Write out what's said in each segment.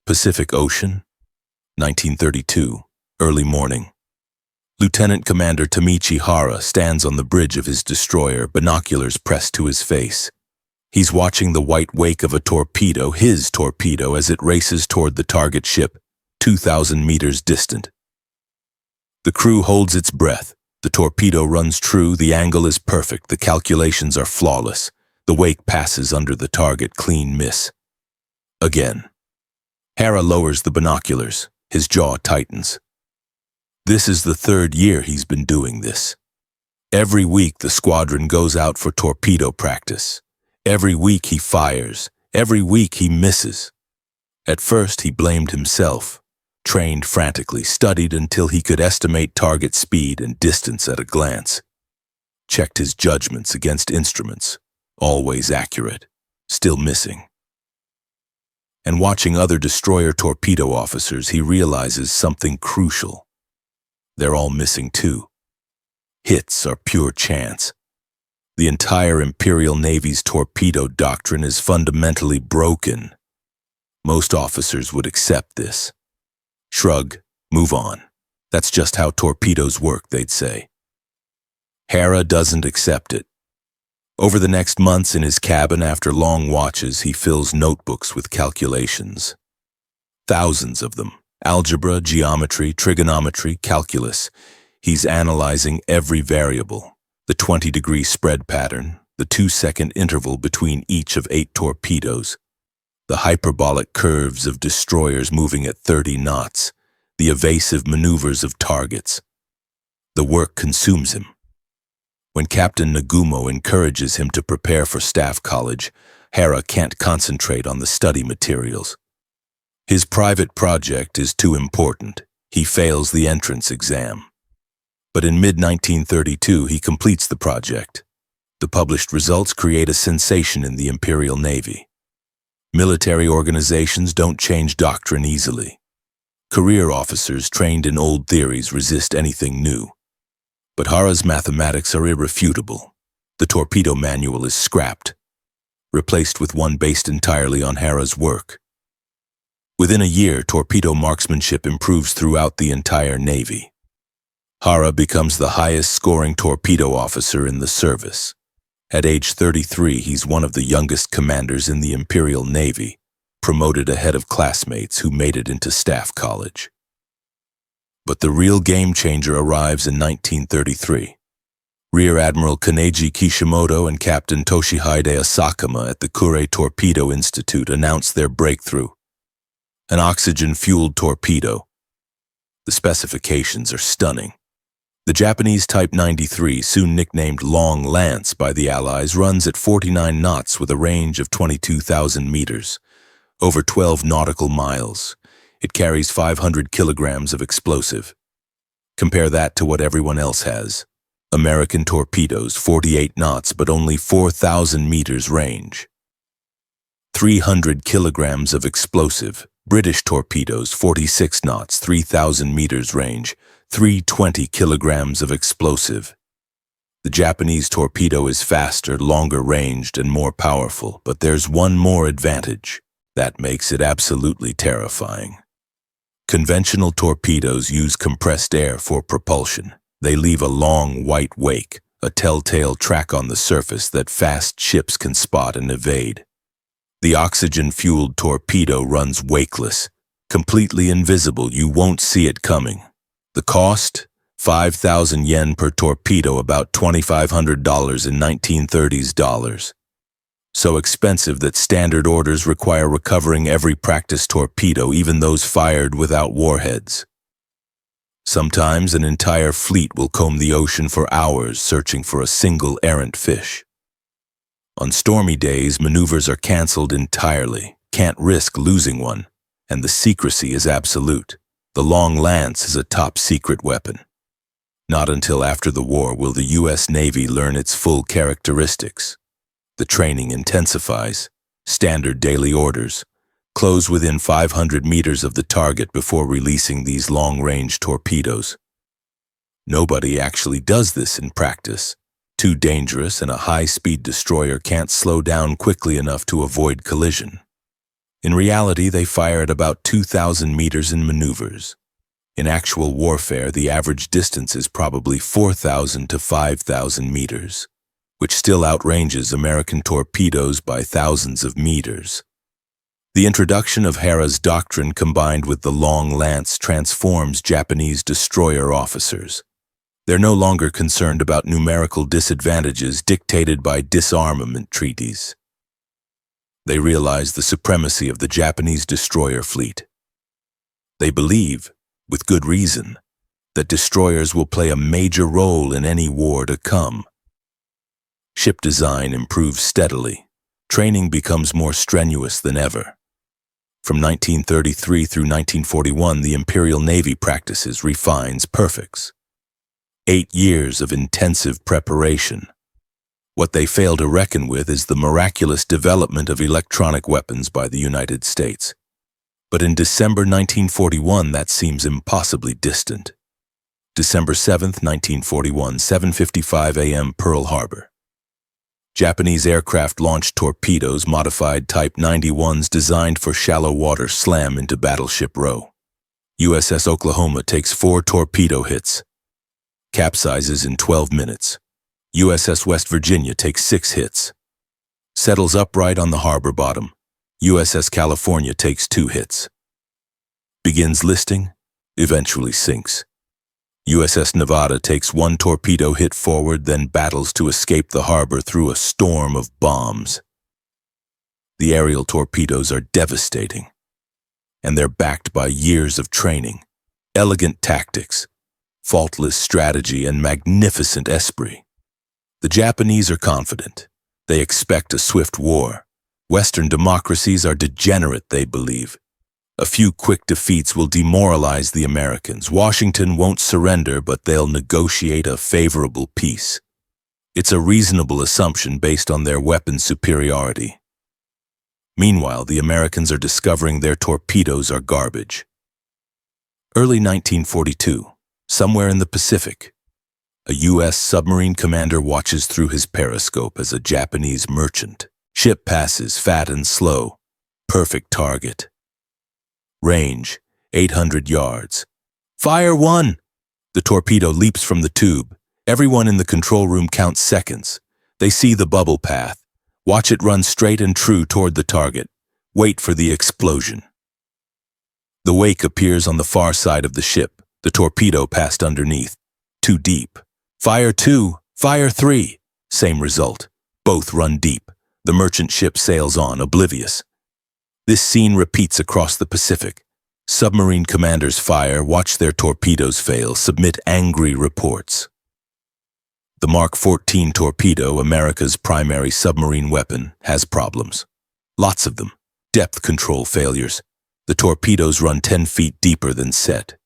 Pacific Ocean, 1932, early morning. Lieutenant Commander Tameichi Hara stands on the bridge of his destroyer, binoculars pressed to his face. He's watching the white wake of a torpedo, his torpedo, as it races toward the target ship, 2,000 meters distant. The crew holds its breath. The torpedo runs true, the angle is perfect, the calculations are flawless. The wake passes under the target, clean miss. Again. Hara lowers the binoculars. His jaw tightens. This is the third year he's been doing this. Every week the squadron goes out for torpedo practice. Every week he fires. Every week he misses. At first he blamed himself. Trained frantically, studied until he could estimate target speed and distance at a glance. Checked his judgments against instruments, always accurate, still missing. And watching other destroyer torpedo officers, he realizes something crucial. They're all missing too. Hits are pure chance. The entire Imperial Navy's torpedo doctrine is fundamentally broken. Most officers would accept this. Shrug, move on. That's just how torpedoes work, they'd say. Hara doesn't accept it. Over the next months in his cabin, after long watches, he fills notebooks with calculations. Thousands of them. Algebra, geometry, trigonometry, calculus. He's analyzing every variable. The 20-degree spread pattern, the 2-second interval between each of 8 torpedoes, the hyperbolic curves of destroyers moving at 30 knots, the evasive maneuvers of targets. The work consumes him. When Captain Nagumo encourages him to prepare for staff college, Hara can't concentrate on the study materials. His private project is too important. He fails the entrance exam. But in mid-1932, he completes the project. The published results create a sensation in the Imperial Navy. Military organizations don't change doctrine easily. Career officers trained in old theories resist anything new. But Hara's mathematics are irrefutable. The torpedo manual is scrapped, replaced with one based entirely on Hara's work. Within a year, torpedo marksmanship improves throughout the entire Navy. Hara becomes the highest-scoring torpedo officer in the service. At age 33, he's one of the youngest commanders in the Imperial Navy, promoted ahead of classmates who made it into staff college. But the real game-changer arrives in 1933. Rear Admiral Kaneji Kishimoto and Captain Toshihide Asakama at the Kure Torpedo Institute announced their breakthrough. An oxygen-fueled torpedo. The specifications are stunning. The Japanese Type 93, soon nicknamed Long Lance by the Allies, runs at 49 knots with a range of 22,000 meters, over 12 nautical miles. It carries 500 kilograms of explosive. Compare that to what everyone else has. American torpedoes, 48 knots, but only 4,000 meters range. 300 kilograms of explosive. British torpedoes, 46 knots, 3,000 meters range. 320 kilograms of explosive. The Japanese torpedo is faster, longer ranged, and more powerful, but there's one more advantage. That makes it absolutely terrifying. Conventional torpedoes use compressed air for propulsion. They leave a long white wake, a telltale track on the surface that fast ships can spot and evade. The oxygen-fueled torpedo runs wakeless, completely invisible. You won't see it coming. The cost? 5,000 yen per torpedo, about $2,500 in 1930s dollars. So expensive that standard orders require recovering every practice torpedo, even those fired without warheads. Sometimes an entire fleet will comb the ocean for hours searching for a single errant fish. On stormy days, maneuvers are canceled entirely, can't risk losing one, and the secrecy is absolute. The Long Lance is a top-secret weapon. Not until after the war will the U.S. Navy learn its full characteristics. The training intensifies, standard daily orders, close within 500 meters of the target before releasing these long-range torpedoes. Nobody actually does this in practice. Too dangerous, and a high-speed destroyer can't slow down quickly enough to avoid collision. In reality, they fire at about 2,000 meters in maneuvers. In actual warfare, the average distance is probably 4,000 to 5,000 meters, which still outranges American torpedoes by thousands of meters. The introduction of Hara's doctrine combined with the long lance transforms Japanese destroyer officers. They're no longer concerned about numerical disadvantages dictated by disarmament treaties. They realize the supremacy of the Japanese destroyer fleet. They believe, with good reason, that destroyers will play a major role in any war to come. Ship design improves steadily. Training becomes more strenuous than ever. From 1933 through 1941, the Imperial Navy practices, refines, perfects. 8 years of intensive preparation. What they fail to reckon with is the miraculous development of electronic weapons by the United States. But in December 1941, that seems impossibly distant. December 7, 1941, 7:55 a.m. Pearl Harbor. Japanese aircraft launched torpedoes, modified Type 91s designed for shallow water, slam into Battleship Row. USS Oklahoma takes 4 torpedo hits. Capsizes in 12 minutes. USS West Virginia takes 6 hits. Settles upright on the harbor bottom. USS California takes 2 hits. Begins listing, eventually sinks. USS Nevada takes 1 torpedo hit forward, then battles to escape the harbor through a storm of bombs. The aerial torpedoes are devastating, and they're backed by years of training, elegant tactics, faultless strategy, and magnificent esprit. The Japanese are confident. They expect a swift war. Western democracies are degenerate, they believe. A few quick defeats will demoralize the Americans. Washington won't surrender, but they'll negotiate a favorable peace. It's a reasonable assumption based on their weapon superiority. Meanwhile, the Americans are discovering their torpedoes are garbage. Early 1942, somewhere in the Pacific, a U.S. submarine commander watches through his periscope as a Japanese merchant ship passes, fat and slow. Perfect target. Range, 800 yards. Fire 1! The torpedo leaps from the tube. Everyone in the control room counts seconds. They see the bubble path. Watch it run straight and true toward the target. Wait for the explosion. The wake appears on the far side of the ship. The torpedo passed underneath. Too deep. Fire 2, fire 3. Same result. Both run deep. The merchant ship sails on, oblivious. This scene repeats across the Pacific. Submarine commanders fire, watch their torpedoes fail, submit angry reports. The Mark 14 torpedo, America's primary submarine weapon, has problems. Lots of them. Depth control failures. The torpedoes run 10 feet deeper than set.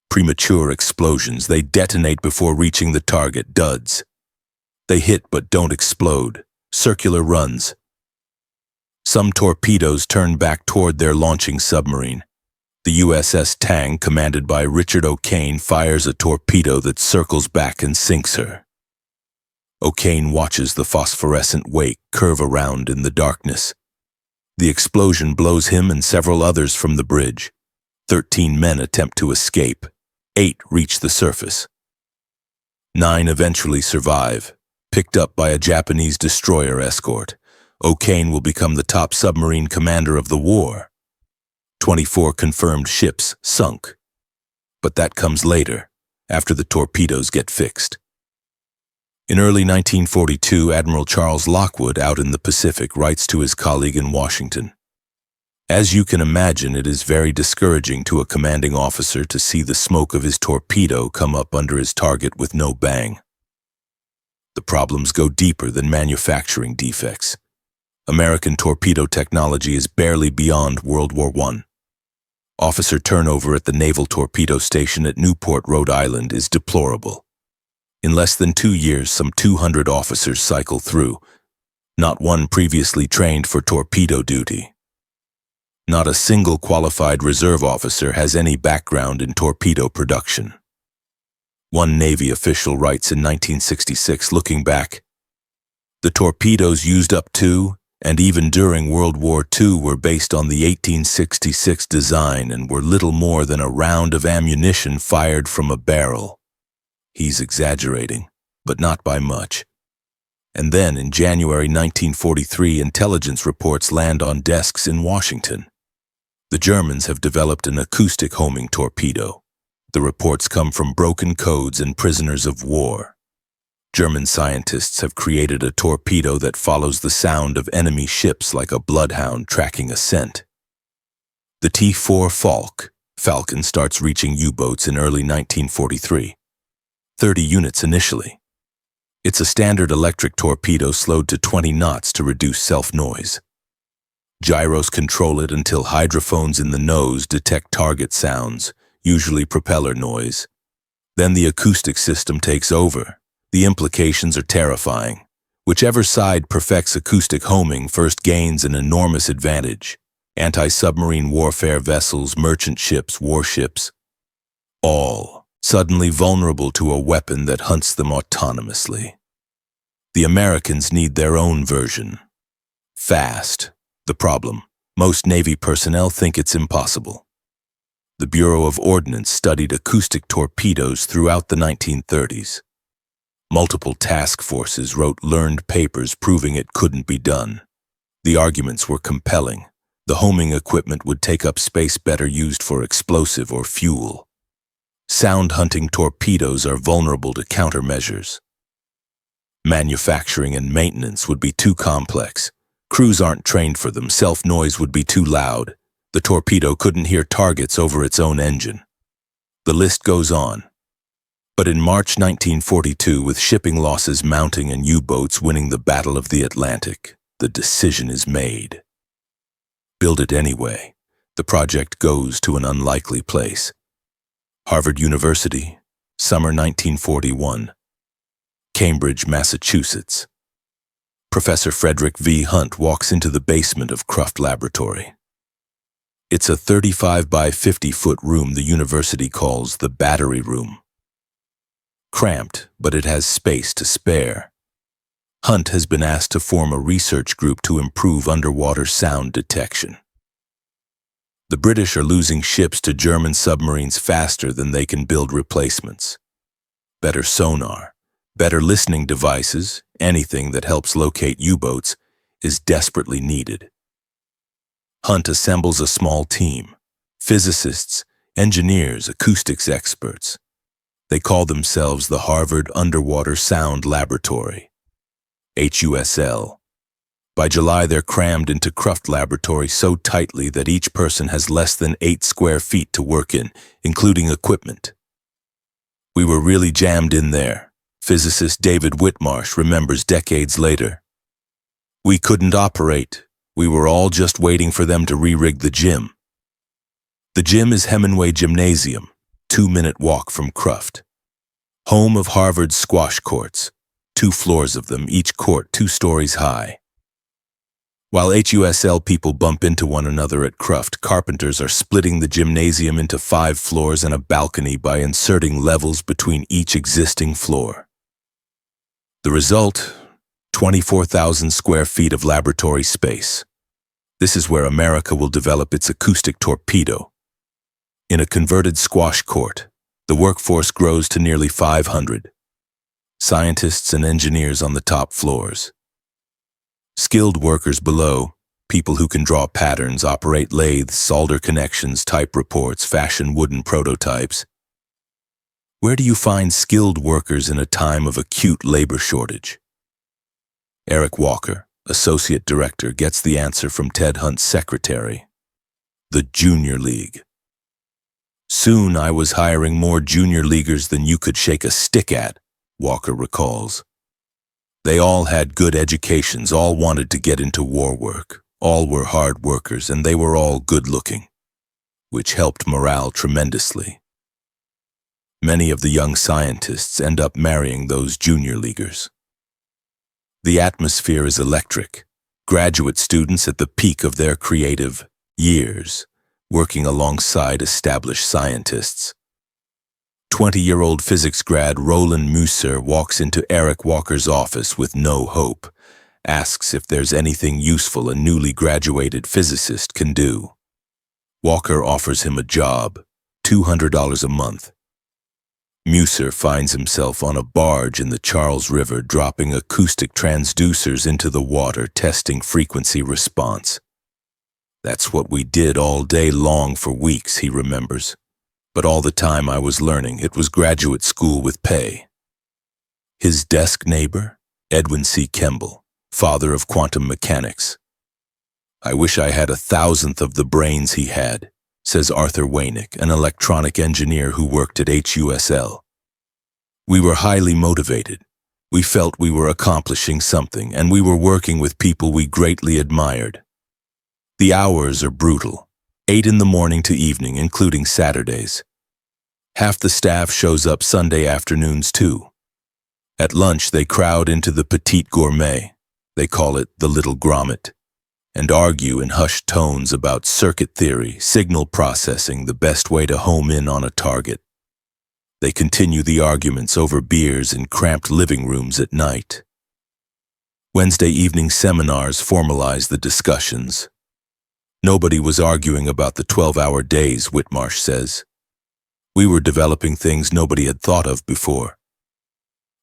Premature explosions. They detonate before reaching the target. Duds. They hit but don't explode. Circular runs. Some torpedoes turn back toward their launching submarine. The USS Tang, commanded by Richard O'Kane, fires a torpedo that circles back and sinks her. O'Kane watches the phosphorescent wake curve around in the darkness. The explosion blows him and several others from the bridge. 13 men attempt to escape. 8 reach the surface. 9 eventually survive, picked up by a Japanese destroyer escort. O'Kane will become the top submarine commander of the war. 24 confirmed ships sunk. But that comes later, after the torpedoes get fixed. In early 1942, Admiral Charles Lockwood, out in the Pacific, writes to his colleague in Washington, "As you can imagine, it is very discouraging to a commanding officer to see the smoke of his torpedo come up under his target with no bang. The problems go deeper than manufacturing defects. American torpedo technology is barely beyond World War I. Officer turnover at the Naval Torpedo Station at Newport, Rhode Island is deplorable. In less than 2 years, some 200 officers cycle through, not one previously trained for torpedo duty. Not a single qualified reserve officer has any background in torpedo production." One Navy official writes in 1966, looking back, "The torpedoes used up to and even during World War II were based on the 1866 design and were little more than a round of ammunition fired from a barrel. He's exaggerating, but not by much. And then, in January 1943, intelligence reports land on desks in Washington. The Germans have developed an acoustic homing torpedo. The reports come from broken codes and prisoners of war. German scientists have created a torpedo that follows the sound of enemy ships like a bloodhound tracking a scent. The T-4 Falcon starts reaching U-boats in early 1943. 30 units initially. It's a standard electric torpedo slowed to 20 knots to reduce self-noise. Gyros control it until hydrophones in the nose detect target sounds, usually propeller noise. Then the acoustic system takes over. The implications are terrifying. Whichever side perfects acoustic homing first gains an enormous advantage. Anti-submarine warfare vessels, merchant ships, warships, all suddenly vulnerable to a weapon that hunts them autonomously. The Americans need their own version. Fast. The problem, most Navy personnel think it's impossible. The Bureau of Ordnance studied acoustic torpedoes throughout the 1930s. Multiple task forces wrote learned papers proving it couldn't be done. The arguments were compelling. The homing equipment would take up space better used for explosive or fuel. Sound-hunting torpedoes are vulnerable to countermeasures. Manufacturing and maintenance would be too complex. Crews aren't trained for them. Self-noise would be too loud. The torpedo couldn't hear targets over its own engine. The list goes on. But in March 1942, with shipping losses mounting and U-boats winning the Battle of the Atlantic, the decision is made. Build it anyway. The project goes to an unlikely place. Harvard University, summer 1941. Cambridge, Massachusetts. Professor Frederick V. Hunt walks into the basement of Cruft Laboratory. It's a 35 by 50-foot room the university calls the battery room. Cramped, but it has space to spare. Hunt has been asked to form a research group to improve underwater sound detection. The British are losing ships to German submarines faster than they can build replacements. Better sonar, better listening devices, anything that helps locate U-boats, is desperately needed. Hunt assembles a small team, physicists, engineers, acoustics experts. They call themselves the Harvard Underwater Sound Laboratory, HUSL. By July, they're crammed into Cruft Laboratory so tightly that each person has less than 8 square feet to work in, including equipment. We were really jammed in there, physicist David Whitmarsh remembers decades later. We couldn't operate. We were all just waiting for them to re-rig the gym. The gym is Hemingway Gymnasium, 2-minute walk from Cruft. Home of Harvard's squash courts, 2 floors of them, each court 2 stories high. While HUSL people bump into one another at Cruft, carpenters are splitting the gymnasium into 5 floors and a balcony by inserting levels between each existing floor. The result? 24,000 square feet of laboratory space. This is where America will develop its acoustic torpedo. In a converted squash court, the workforce grows to nearly 500. Scientists and engineers on the top floors. Skilled workers below, people who can draw patterns, operate lathes, solder connections, type reports, fashion wooden prototypes. Where do you find skilled workers in a time of acute labor shortage? Eric Walker, associate director, gets the answer from Ted Hunt's secretary. The Junior League. Soon I was hiring more junior leaguers than you could shake a stick at, Walker recalls. They all had good educations, all wanted to get into war work, all were hard workers, and they were all good-looking, which helped morale tremendously. Many of the young scientists end up marrying those junior leaguers. The atmosphere is electric. Graduate students at the peak of their creative years, working alongside established scientists. 20-year-old physics grad Roland Musser walks into Eric Walker's office with no hope. asks if there's anything useful a newly graduated physicist can do. Walker offers him a job, $200 a month. Musser finds himself on a barge in the Charles River dropping acoustic transducers into the water, testing frequency response. That's what we did all day long for weeks, he remembers. But all the time I was learning, it was graduate school with pay. His desk neighbor, Edwin C. Kemble, father of quantum mechanics. I wish I had 1,000th of the brains he had, says Arthur Wainick, an electronic engineer who worked at HUSL. We were highly motivated. We felt we were accomplishing something, and we were working with people we greatly admired. The hours are brutal, 8 in the morning to evening, including Saturdays. Half the staff shows up Sunday afternoons too. At lunch, they crowd into the Petite Gourmet, they call it the Little Grommet, and argue in hushed tones about circuit theory, signal processing, the best way to home in on a target. They continue the arguments over beers in cramped living rooms at night. Wednesday evening seminars formalize the discussions. Nobody was arguing about the 12-hour days, Whitmarsh says. We were developing things nobody had thought of before.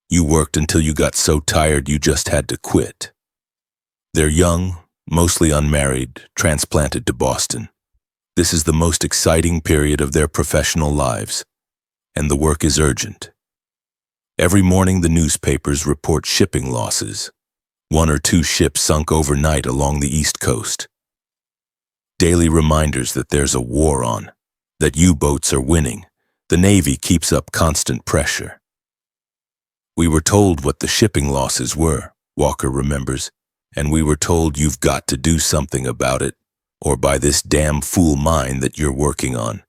You worked until you got so tired you just had to quit. They're young, mostly unmarried, transplanted to Boston. This is the most exciting period of their professional lives, and the work is urgent. Every morning the newspapers report shipping losses. 1 or 2 ships sunk overnight along the East Coast. Daily reminders that there's a war on, that U-boats are winning. The Navy keeps up constant pressure. We were told what the shipping losses were, Walker remembers, and we were told you've got to do something about it, or by this damn fool mine that you're working on,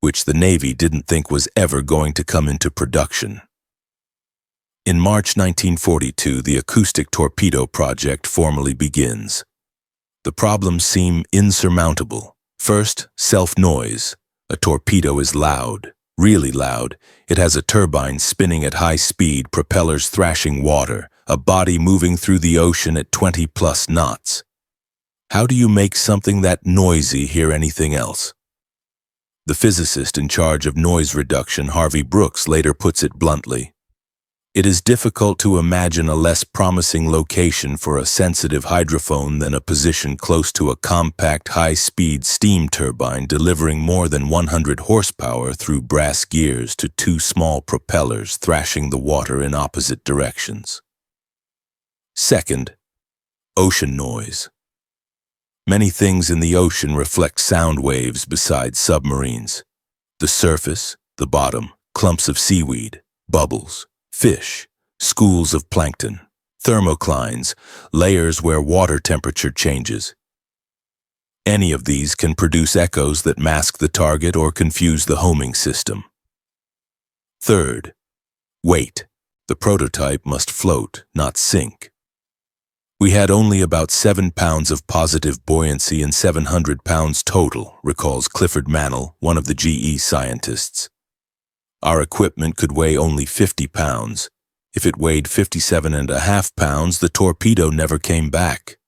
which the Navy didn't think was ever going to come into production. In March 1942, the Acoustic Torpedo project formally begins. The problems seem insurmountable. First, self-noise. A torpedo is loud, really loud. It has a turbine spinning at high speed, propellers thrashing water, a body moving through the ocean at 20+ knots. How do you make something that noisy hear anything else? The physicist in charge of noise reduction, Harvey Brooks, later puts it bluntly. It is difficult to imagine a less promising location for a sensitive hydrophone than a position close to a compact, high-speed steam turbine delivering more than 100 horsepower through brass gears to 2 small propellers thrashing the water in opposite directions. Second, ocean noise. Many things in the ocean reflect sound waves besides submarines. The surface, the bottom, clumps of seaweed, bubbles, fish, schools of plankton, thermoclines, layers where water temperature changes. Any of these can produce echoes that mask the target or confuse the homing system. Third, weight. The prototype must float, not sink. We had only about 7 pounds of positive buoyancy and 700 pounds total, recalls Clifford Mannell, one of the GE scientists. Our equipment could weigh only 50 pounds. If it weighed 57.5 pounds, the torpedo never came back.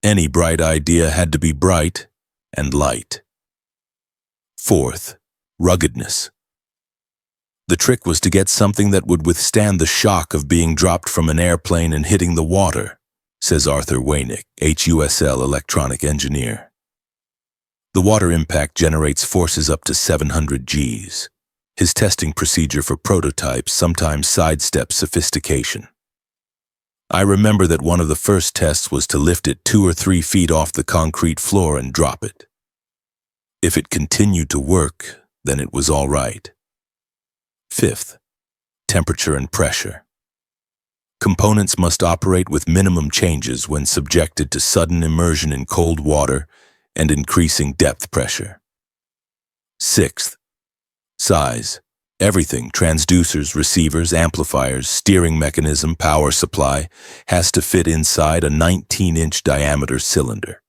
Any bright idea had to be bright and light. Fourth, ruggedness. The trick was to get something that would withstand the shock of being dropped from an airplane and hitting the water, says Arthur Wainick, HUSL electronic engineer. The water impact generates forces up to 700 Gs. His testing procedure for prototypes sometimes sidesteps sophistication. I remember that one of the first tests was to lift it 2 or 3 feet off the concrete floor and drop it. If it continued to work, then it was all right. Fifth, temperature and pressure. Components must operate with minimum changes when subjected to sudden immersion in cold water and increasing depth pressure. Sixth, size. Everything, transducers, receivers, amplifiers, steering mechanism, power supply, has to fit inside a 19-inch diameter cylinder.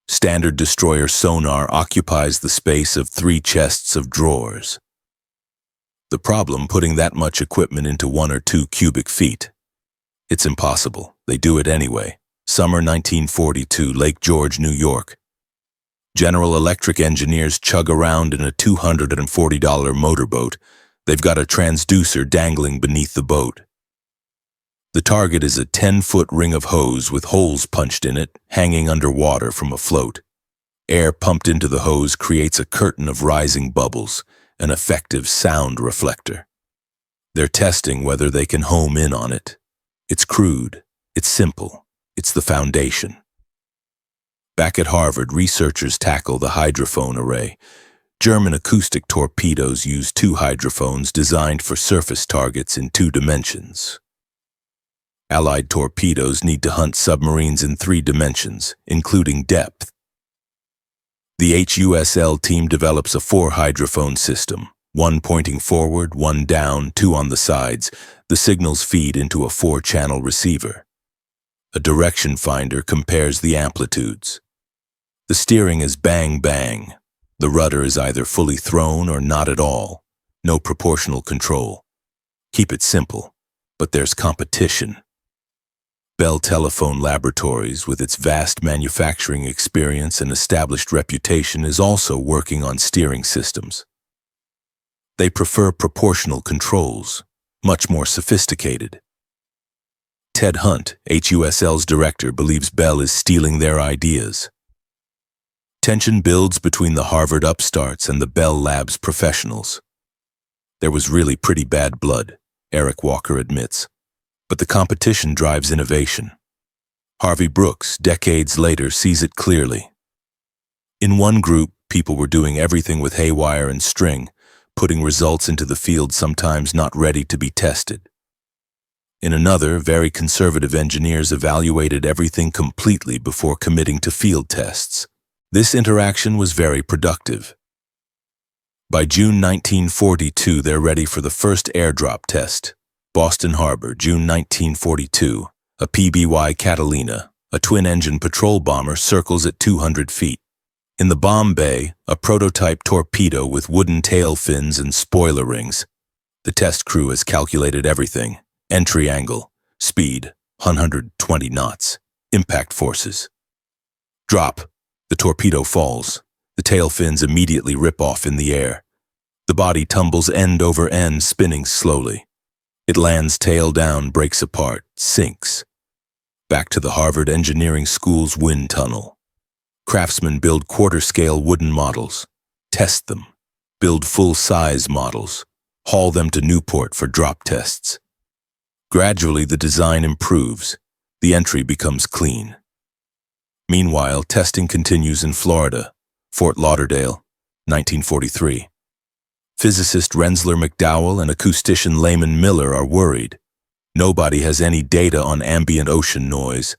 Standard destroyer sonar occupies the space of 3 chests of drawers. The problem, putting that much equipment into 1 or 2 cubic feet. It's impossible. They do it anyway. Summer 1942, Lake George, New York. General Electric engineers chug around in a $240 motorboat. They've got a transducer dangling beneath the boat. The target is a 10-foot ring of hose with holes punched in it, hanging underwater from a float. Air pumped into the hose creates a curtain of rising bubbles, an effective sound reflector. They're testing whether they can home in on it. It's crude, it's simple, it's the foundation. Back at Harvard, researchers tackle the hydrophone array. German acoustic torpedoes use two hydrophones designed for surface targets in 2 dimensions. Allied torpedoes need to hunt submarines in 3 dimensions, including depth. The HUSL team develops a 4-hydrophone system, 1 pointing forward, 1 down, 2 on the sides. The signals feed into a 4-channel receiver. A direction finder compares the amplitudes. The steering is bang-bang. The rudder is either fully thrown or not at all. No proportional control. Keep it simple, but there's competition. Bell Telephone Laboratories, with its vast manufacturing experience and established reputation, is also working on steering systems. They prefer proportional controls, much more sophisticated. Ted Hunt, HUSL's director, believes Bell is stealing their ideas. Tension builds between the Harvard upstarts and the Bell Labs professionals. There was really pretty bad blood, Eric Walker admits, but the competition drives innovation. Harvey Brooks, decades later, sees it clearly. In one group, people were doing everything with haywire and string, putting results into the field sometimes not ready to be tested. In another, very conservative engineers evaluated everything completely before committing to field tests. This interaction was very productive. By June 1942, they're ready for the first airdrop test. Boston Harbor, June 1942. A PBY Catalina, a twin-engine patrol bomber, circles at 200 feet. In the bomb bay, a prototype torpedo with wooden tail fins and spoiler rings. The test crew has calculated everything. Entry angle, speed, 120 knots, impact forces. Drop. The torpedo falls. The tail fins immediately rip off in the air. The body tumbles end over end, spinning slowly. It lands tail down, breaks apart, sinks. Back to the Harvard Engineering School's wind tunnel. Craftsmen build quarter-scale wooden models, test them, build full-size models, haul them to Newport for drop tests. Gradually, the design improves. The entry becomes clean. Meanwhile, testing continues in Florida, Fort Lauderdale, 1943. Physicist Rensler McDowell and acoustician Layman Miller are worried. Nobody has any data on ambient ocean noise,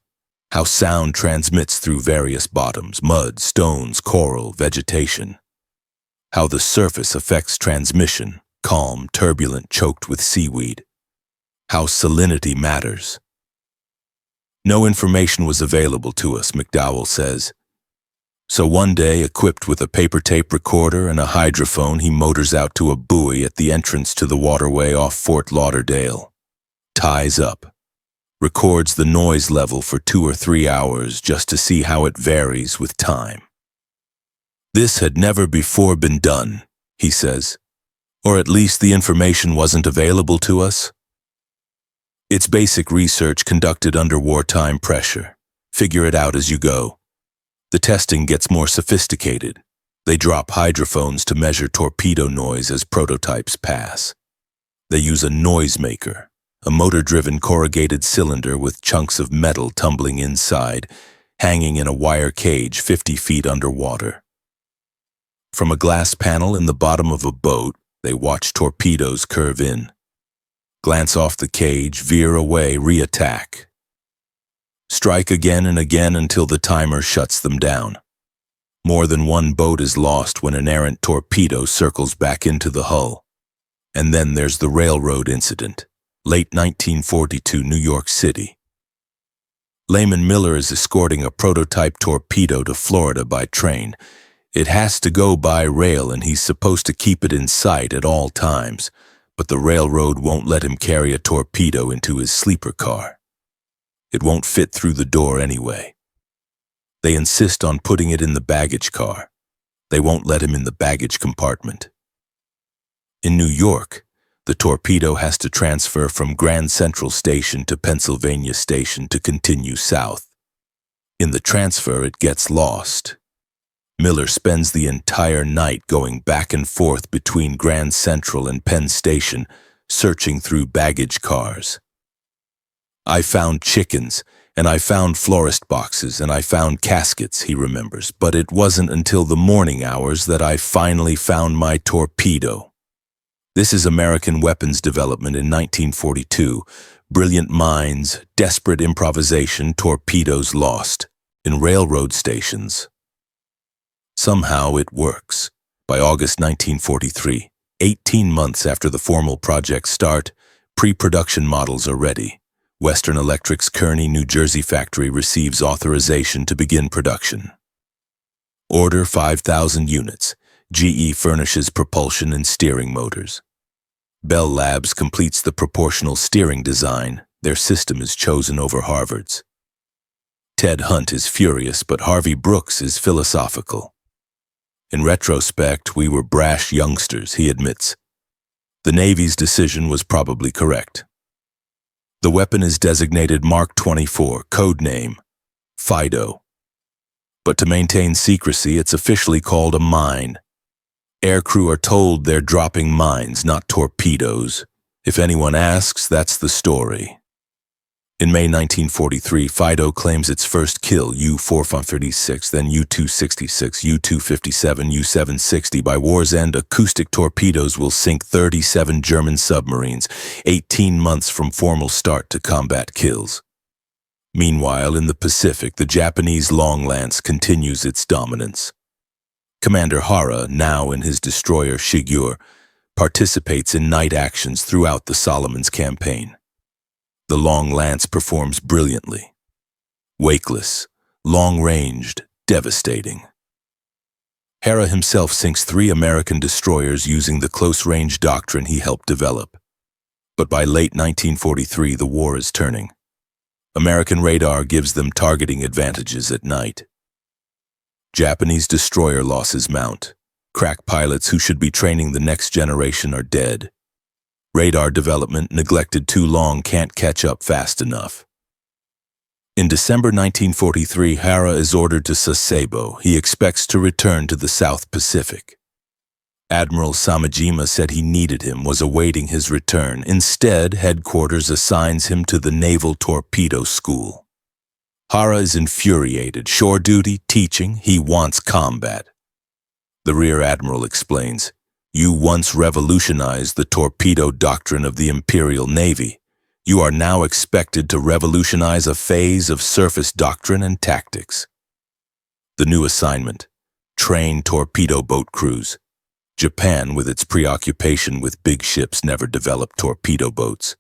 how sound transmits through various bottoms, mud, stones, coral, vegetation, how the surface affects transmission, calm, turbulent, choked with seaweed, how salinity matters. No information was available to us, McDowell says. So one day, equipped with a paper tape recorder and a hydrophone, he motors out to a buoy at the entrance to the waterway off Fort Lauderdale, ties up, records the noise level for 2 or 3 hours just to see how it varies with time. This had never before been done, he says, or at least the information wasn't available to us. It's basic research conducted under wartime pressure. Figure it out as you go. The testing gets more sophisticated. They drop hydrophones to measure torpedo noise as prototypes pass. They use a noisemaker, a motor-driven corrugated cylinder with chunks of metal tumbling inside, hanging in a wire cage 50 feet underwater. From a glass panel in the bottom of a boat, they watch torpedoes curve in. Glance off the cage, veer away, re-attack. Strike again and again until the timer shuts them down. More than one boat is lost when an errant torpedo circles back into the hull. And then there's the railroad incident, late 1942, New York City. Layman Miller is escorting a prototype torpedo to Florida by train. It has to go by rail and he's supposed to keep it in sight at all times, but the railroad won't let him carry a torpedo into his sleeper car. It won't fit through the door anyway. They insist on putting it in the baggage car. They won't let him in the baggage compartment. In New York, the Torpedo has to transfer from Grand Central Station to Pennsylvania Station to continue south. In the transfer, it gets lost. Miller spends the entire night going back and forth between Grand Central and Penn Station, searching through baggage cars. I found chickens, and I found florist boxes, and I found caskets, he remembers, but it wasn't until the morning hours that I finally found my Torpedo. This is American weapons development in 1942. Brilliant minds, desperate improvisation, torpedoes lost in railroad stations. Somehow it works. By August 1943, 18 months after the formal project start, pre-production models are ready. Western Electric's Kearney, New Jersey factory receives authorization to begin production. Order 5,000 units. GE furnishes propulsion and steering motors. Bell Labs completes the proportional steering design. Their system is chosen over Harvard's. Ted Hunt is furious, but Harvey Brooks is philosophical. In retrospect, we were brash youngsters, he admits. The Navy's decision was probably correct. The weapon is designated Mark 24, code name Fido. But to maintain secrecy, it's officially called a mine. Aircrew are told they're dropping mines, not torpedoes. If anyone asks, that's the story. In May 1943, Fido claims its first kill, U-436, then U-266, U-257, U-760. By war's end, acoustic torpedoes will sink 37 German submarines, 18 months from formal start to combat kills. Meanwhile, in the Pacific, the Japanese Long Lance continues its dominance. Commander Hara, now in his destroyer Shigure, participates in night actions throughout the Solomons campaign. The Long Lance performs brilliantly. Wakeless, long-ranged, devastating. Hara himself sinks 3 American destroyers using the close-range doctrine he helped develop. But by late 1943, the war is turning. American radar gives them targeting advantages at night. Japanese destroyer losses mount. Crack pilots who should be training the next generation are dead. Radar development, neglected too long, can't catch up fast enough. In December 1943, Hara is ordered to Sasebo. He expects to return to the South Pacific. Admiral Samajima said he needed him, was awaiting his return. Instead, headquarters assigns him to the Naval Torpedo School. Hara is infuriated. Shore duty, teaching, he wants combat. The Rear Admiral explains, "You once revolutionized the torpedo doctrine of the Imperial Navy. You are now expected to revolutionize a phase of surface doctrine and tactics." The new assignment, train torpedo boat crews. Japan, with its preoccupation with big ships, never developed torpedo boats.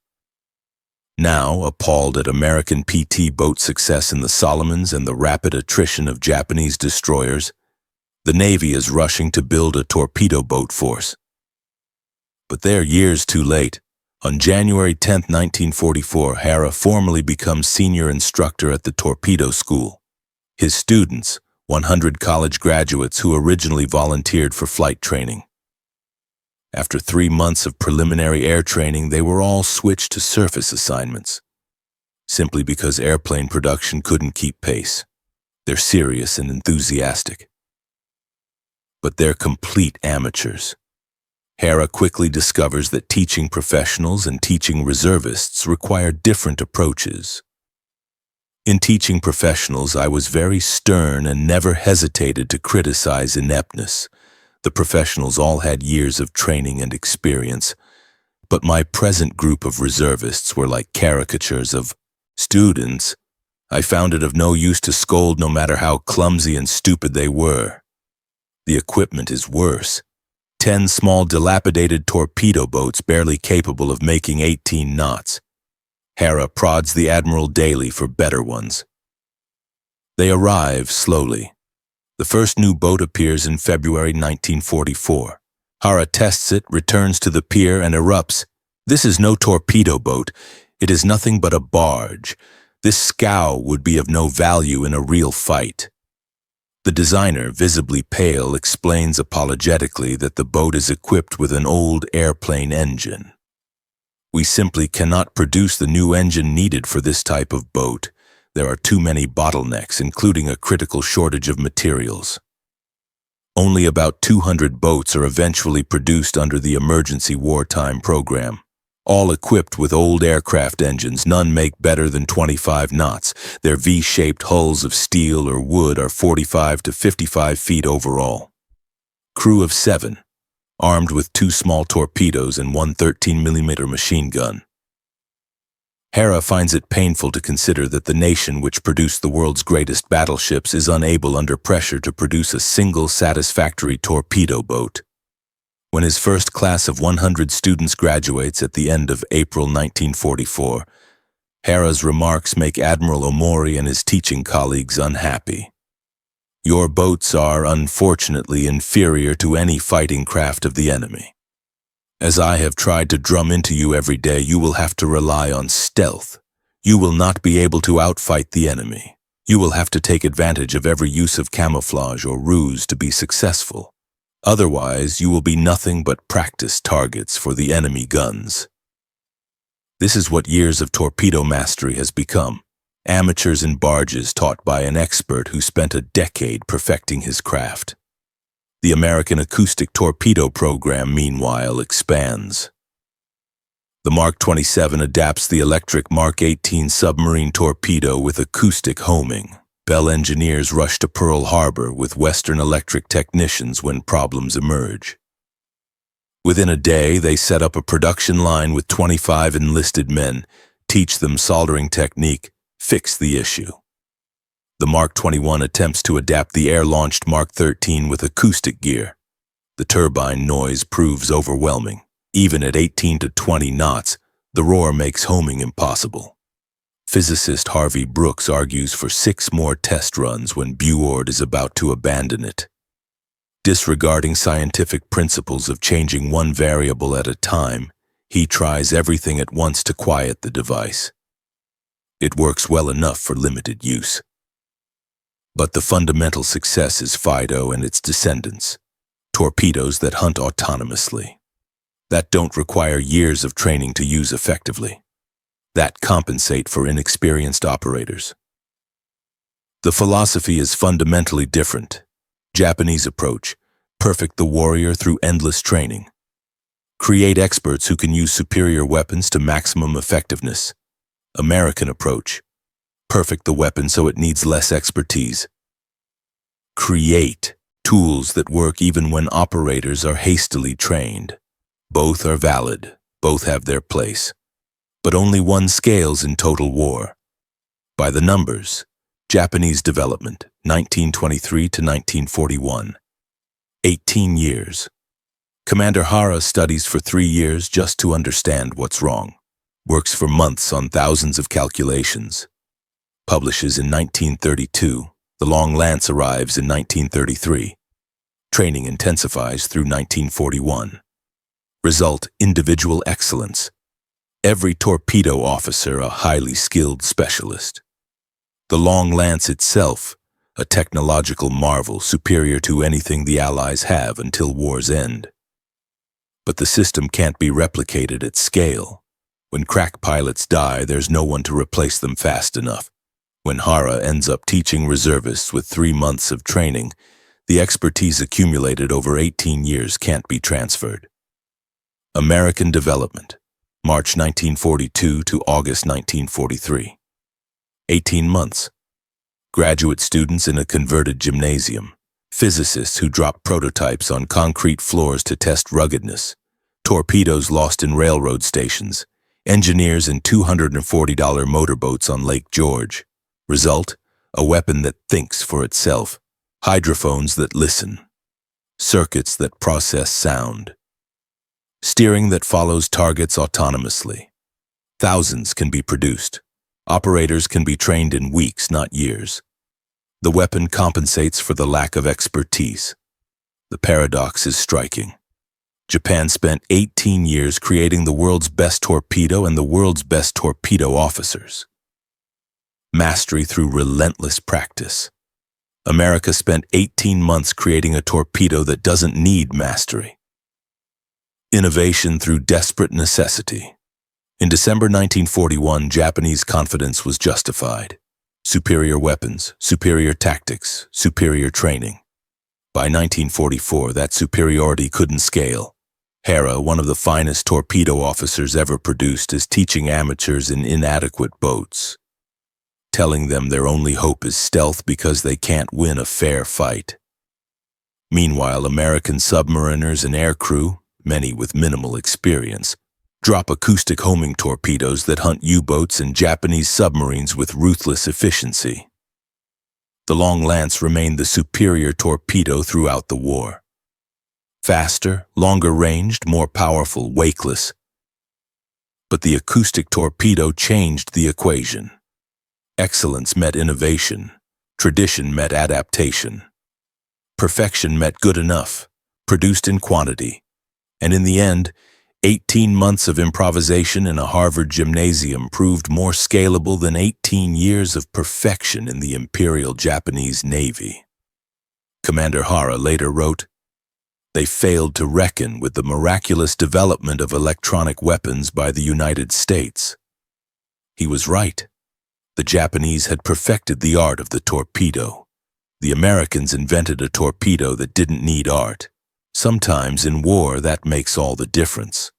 Now, appalled at American PT boat success in the Solomons and the rapid attrition of Japanese destroyers, the Navy is rushing to build a torpedo boat force. But they're years too late. On January 10, 1944, Hara formally becomes senior instructor at the Torpedo School. His students, 100 college graduates who originally volunteered for flight training. After 3 months of preliminary air training, they were all switched to surface assignments, simply because airplane production couldn't keep pace. They're serious and enthusiastic. But they're complete amateurs. Hara quickly discovers that teaching professionals and teaching reservists require different approaches. In teaching professionals, I was very stern and never hesitated to criticize ineptness. The professionals all had years of training and experience, but my present group of reservists were like caricatures of students. I found it of no use to scold no matter how clumsy and stupid they were. The equipment is worse. 10 small dilapidated torpedo boats barely capable of making 18 knots. Hara prods the Admiral daily for better ones. They arrive slowly. The first new boat appears in February 1944. Hara tests it, returns to the pier, and erupts. "This is no torpedo boat. It is nothing but a barge. This scow would be of no value in a real fight. The designer, visibly pale, explains apologetically that the boat is equipped with an old airplane engine. We simply cannot produce the new engine needed for this type of boat. There are too many bottlenecks, including a critical shortage of materials. Only about 200 boats are eventually produced under the emergency wartime program. All equipped with old aircraft engines, none make better than 25 knots. Their V-shaped hulls of steel or wood are 45 to 55 feet overall. Crew of 7, armed with 2 small torpedoes and one 13mm machine gun. Hara finds it painful to consider that the nation which produced the world's greatest battleships is unable under pressure to produce a single satisfactory torpedo boat. When his first class of 100 students graduates at the end of April 1944, Hara's remarks make Admiral Omori and his teaching colleagues unhappy. Your boats are, unfortunately, inferior to any fighting craft of the enemy. As I have tried to drum into you every day, you will have to rely on stealth. You will not be able to outfight the enemy. You will have to take advantage of every use of camouflage or ruse to be successful. Otherwise, you will be nothing but practice targets for the enemy guns. This is what years of torpedo mastery has become. Amateurs in barges taught by an expert who spent a decade perfecting his craft. The American Acoustic Torpedo program, meanwhile, expands. The Mark 27 adapts the electric Mark 18 submarine torpedo with acoustic homing. Bell engineers rush to Pearl Harbor with Western Electric technicians when problems emerge. Within a day, they set up a production line with 25 enlisted men, teach them soldering technique, fix the issue. The Mark 21 attempts to adapt the air-launched Mark 13 with acoustic gear. The turbine noise proves overwhelming. Even at 18 to 20 knots, the roar makes homing impossible. Physicist Harvey Brooks argues for 6 more test runs when Buord is about to abandon it. Disregarding scientific principles of changing one variable at a time, he tries everything at once to quiet the device. It works well enough for limited use. But the fundamental success is Fido and its descendants, torpedoes that hunt autonomously, that don't require years of training to use effectively, that compensate for inexperienced operators. The philosophy is fundamentally different. Japanese approach, perfect the warrior through endless training. Create experts who can use superior weapons to maximum effectiveness. American approach, perfect the weapon so it needs less expertise. Create tools that work even when operators are hastily trained. Both are valid, both have their place. But only one scales in total war. By the numbers, Japanese development, 1923 to 1941. 18 years. Commander Hara studies for 3 years just to understand what's wrong. Works for months on thousands of calculations. Publishes in 1932. The Long Lance arrives in 1933. Training intensifies through 1941. Result, individual excellence. Every torpedo officer a highly skilled specialist. The Long Lance itself, a technological marvel superior to anything the Allies have until war's end. But the system can't be replicated at scale. When crack pilots die, there's no one to replace them fast enough. When Hara ends up teaching reservists with 3 months of training, the expertise accumulated over 18 years can't be transferred. American development, March 1942 to August 1943. 18 months. Graduate students in a converted gymnasium. Physicists who drop prototypes on concrete floors to test ruggedness. Torpedoes lost in railroad stations. Engineers in $240 motorboats on Lake George. Result, a weapon that thinks for itself. Hydrophones that listen. Circuits that process sound. Steering that follows targets autonomously. Thousands can be produced. Operators can be trained in weeks, not years. The weapon compensates for the lack of expertise. The paradox is striking. Japan spent 18 years creating the world's best torpedo and the world's best torpedo officers. mastery through relentless practice. America spent 18 months creating a torpedo that doesn't need mastery. Innovation through desperate necessity. In December 1941, Japanese confidence was justified. Superior weapons, superior tactics, superior training. By 1944, that superiority couldn't scale. Hara, one of the finest torpedo officers ever produced, is teaching amateurs in inadequate boats, telling them their only hope is stealth because they can't win a fair fight. Meanwhile, American submariners and aircrew, many with minimal experience, drop acoustic homing torpedoes that hunt U-boats and Japanese submarines with ruthless efficiency. The Long Lance remained the superior torpedo throughout the war. Faster, longer ranged, more powerful, wakeless. But the acoustic torpedo changed the equation. Excellence met innovation. Tradition met adaptation. Perfection met good enough, produced in quantity. And in the end, 18 months of improvisation in a Harvard gymnasium proved more scalable than 18 years of perfection in the Imperial Japanese Navy. Commander Hara later wrote, "They failed to reckon with the miraculous development of electronic weapons by the United States." He was right. The Japanese had perfected the art of the torpedo. The Americans invented a torpedo that didn't need art. Sometimes in war, that makes all the difference.